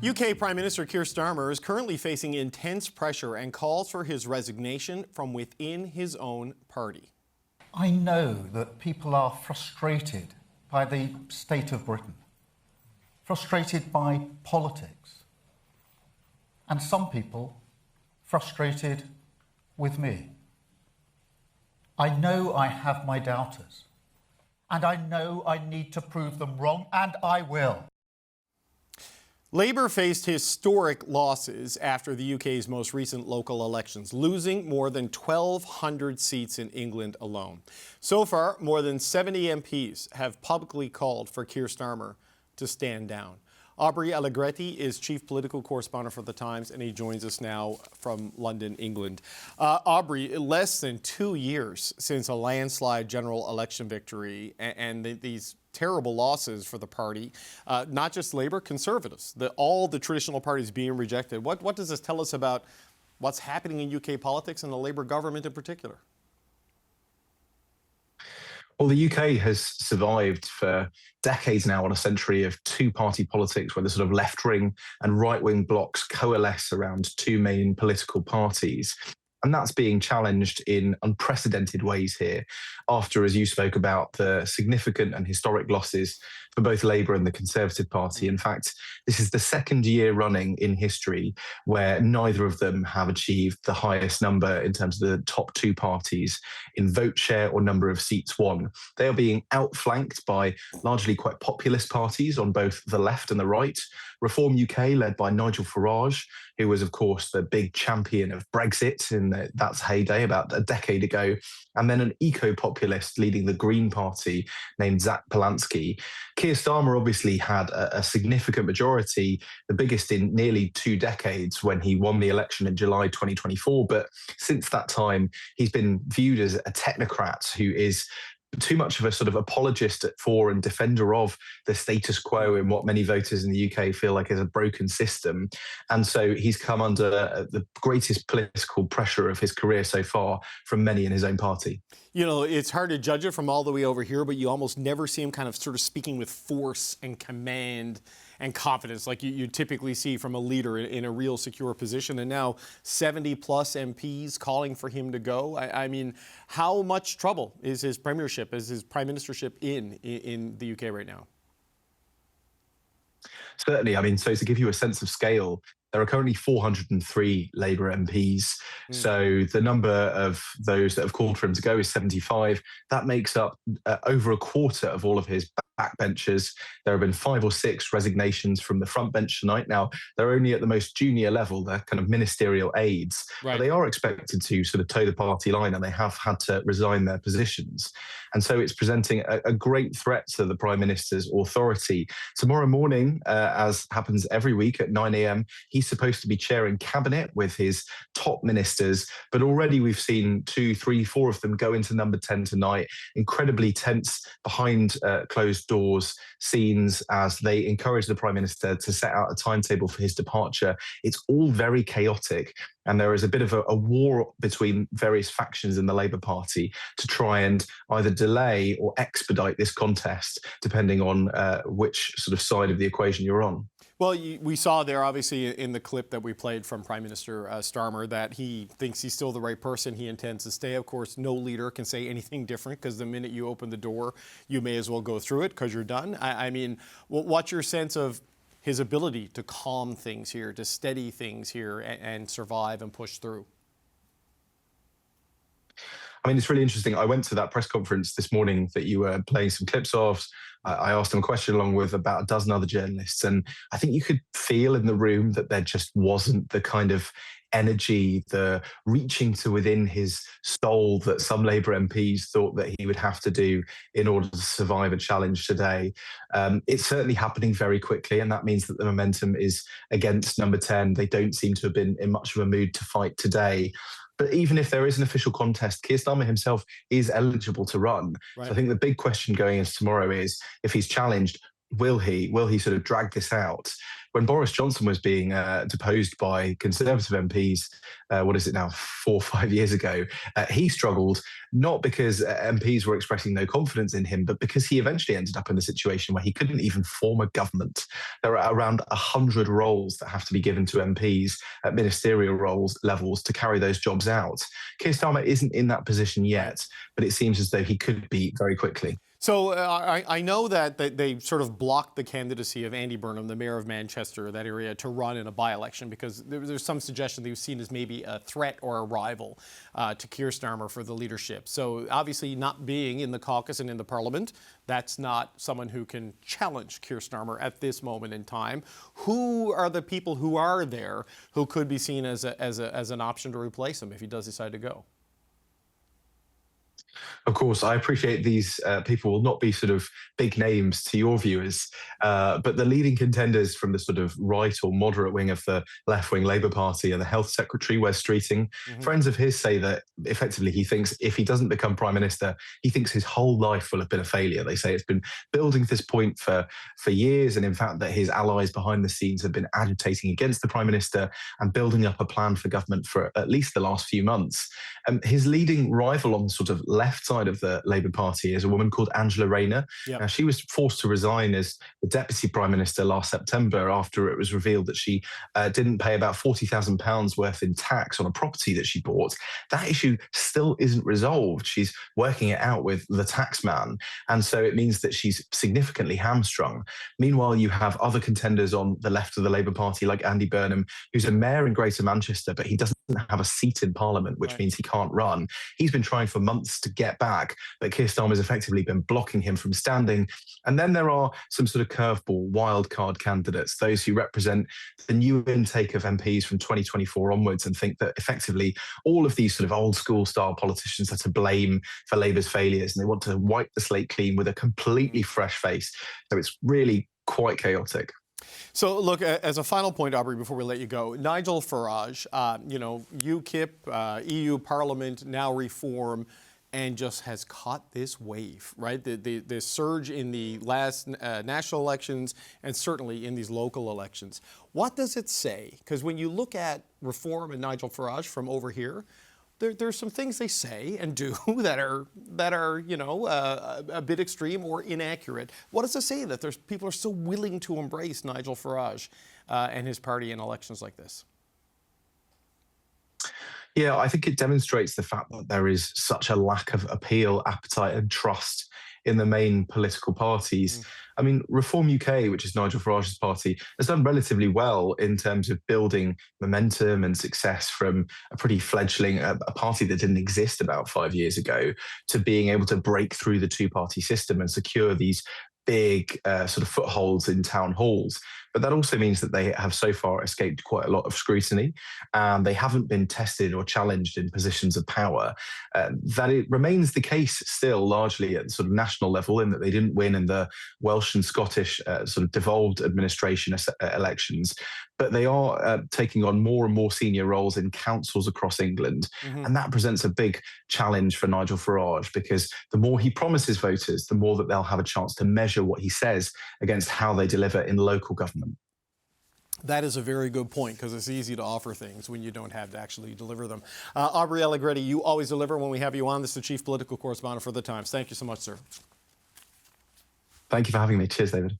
UK Prime Minister Keir Starmer is currently facing intense pressure and calls for his resignation from within his own party. I know that people are frustrated by the state of Britain, frustrated by politics, and some people frustrated with me. I know I have my doubters, and I know I need to prove them wrong, and I will. Labour faced historic losses after the UK's most recent local elections, losing more than 1,200 seats in England alone. So far, more than 70 MPs have publicly called for Keir Starmer to stand down. Aubrey Allegretti is chief political correspondent for The Times, and he joins us now from London, England. Aubrey, less than 2 years since a landslide general election victory and these terrible losses for the party, not just Labour, Conservatives, all the traditional parties being rejected. What does this tell us about what's happening in UK politics and the Labour government in particular? Well, the UK has survived for decades now on a century of two-party politics where the sort of left-wing and right-wing blocs coalesce around two main political parties. And that's being challenged in unprecedented ways here after, as you spoke about, the significant and historic losses for both Labour and the Conservative Party. In fact, this is the second year running in history where neither of them have achieved the highest number in terms of the top two parties in vote share or number of seats won. They are being outflanked by largely quite populist parties on both the left and the right. Reform UK, led by Nigel Farage, who was, of course, the big champion of Brexit in that's heyday about a decade ago, and then an eco-populist leading the Green Party named Zach Polanski. Keir Starmer obviously had a significant majority, the biggest in nearly 2 decades, when he won the election in July 2024. But since that time, he's been viewed as a technocrat who is too much of a sort of apologist for and defender of the status quo in what many voters in the UK feel like is a broken system. And so he's come under the greatest political pressure of his career so far from many in his own party. You know, it's hard to judge it from all the way over here, but you almost never see him kind of sort of speaking with force and command and confidence like you typically see from a leader in a real secure position. And now 70 plus MPs calling for him to go. I mean, how much trouble is his premiership, is his prime ministership in the UK right now? Certainly. I mean, so to give you a sense of scale, there are currently 403 Labour MPs. So the number of those that have called for him to go is 75. That makes up over a quarter of all of his backbenchers. There have been 5 or 6 resignations from the front bench tonight. Now, they're only at the most junior level, they're kind of ministerial aides. Right. But they are expected to sort of toe the party line, and they have had to resign their positions. And so it's presenting a great threat to the Prime Minister's authority. Tomorrow morning, as happens every week at 9 a.m, he's supposed to be chairing cabinet with his top ministers, but already we've seen 2, 3, 4 of them go into number 10 tonight. Incredibly tense behind closed doors scenes as they encourage the Prime Minister to set out a timetable for his departure. It's all very chaotic, and there is a bit of a war between various factions in the Labour Party to try and either delay or expedite this contest, depending on which sort of side of the equation you're on. Well, we saw there, obviously, in the clip that we played from Prime Minister Starmer, that he thinks he's still the right person. He intends to stay. Of course, no leader can say anything different, because the minute you open the door, you may as well go through it because you're done. I mean, what's your sense of his ability to calm things here, to steady things here and survive and push through? I mean, it's really interesting. I went to that press conference this morning that you were playing some clips of. I asked him a question along with about a dozen other journalists, and I think you could feel in the room that there just wasn't the kind of energy, the reaching to within his soul that some Labour MPs thought that he would have to do in order to survive a challenge today. It's certainly happening very quickly, and that means that the momentum is against number 10. They don't seem to have been in much of a mood to fight today. But even if there is an official contest, Keir Starmer himself is eligible to run. Right. So I think the big question going into tomorrow is, if he's challenged, will he sort of drag this out? When Boris Johnson was being deposed by Conservative MPs, what is it now, 4 or 5 years ago, he struggled, not because MPs were expressing no confidence in him, but because he eventually ended up in a situation where he couldn't even form a government. There are around 100 roles that have to be given to MPs at ministerial roles levels to carry those jobs out. Keir Starmer isn't in that position yet, but it seems as though he could be very quickly. So I know that they sort of blocked the candidacy of Andy Burnham, the mayor of Manchester, that area, to run in a by-election because there's some suggestion that he was seen as maybe a threat or a rival to Keir Starmer for the leadership. So obviously not being in the caucus and in the parliament, that's not someone who can challenge Keir Starmer at this moment in time. Who are the people who are there who could be seen as an option to replace him if he does decide to go? Of course, I appreciate these people will not be sort of big names to your viewers, but the leading contenders from the sort of right or moderate wing of the left-wing Labour Party are the Health Secretary, Wes Streeting. Friends of his say that effectively he thinks if he doesn't become Prime Minister, he thinks his whole life will have been a failure. They say it's been building to this point for years, and in fact that his allies behind the scenes have been agitating against the Prime Minister and building up a plan for government for at least the last few months. His leading rival on the sort of left side of the Labour Party is a woman called Angela Rayner. Yep. Now, she was forced to resign as the Deputy Prime Minister last September after it was revealed that she didn't pay about £40,000 worth in tax on a property that she bought. That issue still isn't resolved. She's working it out with the tax man, and so it means that she's significantly hamstrung. Meanwhile, you have other contenders on the left of the Labour Party, like Andy Burnham, who's a mayor in Greater Manchester, but he doesn't have a seat in Parliament, which means he can't run. He's been trying for months to get back, but Keir Starmer's effectively been blocking him from standing. And then there are some sort of curveball, wildcard candidates, those who represent the new intake of MPs from 2024 onwards and think that effectively all of these sort of old school style politicians are to blame for Labour's failures, and they want to wipe the slate clean with a completely fresh face. So it's really quite chaotic. So, look, as a final point, Aubrey, before we let you go, Nigel Farage, UKIP, EU Parliament, now Reform, and just has caught this wave, right? The surge in the last national elections and certainly in these local elections. What does it say? Because when you look at Reform and Nigel Farage from over here, there's some things they say and do that are a bit extreme or inaccurate. What does it say that people are so willing to embrace Nigel Farage and his party in elections like this? Yeah, I think it demonstrates the fact that there is such a lack of appeal, appetite, and trust in the main political parties. I mean, Reform UK, which is Nigel Farage's party, has done relatively well in terms of building momentum and success from a pretty fledgling, a party that didn't exist about 5 years ago, to being able to break through the two-party system and secure these big sort of footholds in town halls. But that also means that they have so far escaped quite a lot of scrutiny. They haven't been tested or challenged in positions of power. That it remains the case still largely at the sort of national level, in that they didn't win in the Welsh and Scottish sort of devolved administration elections. But they are taking on more and more senior roles in councils across England. And that presents a big challenge for Nigel Farage, because the more he promises voters, the more that they'll have a chance to measure what he says against how they deliver in local government. That is a very good point, because it's easy to offer things when you don't have to actually deliver them. Aubrey Allegretti, you always deliver when we have you on. This is the Chief Political Correspondent for The Times. Thank you so much, sir. Thank you for having me. Cheers, David.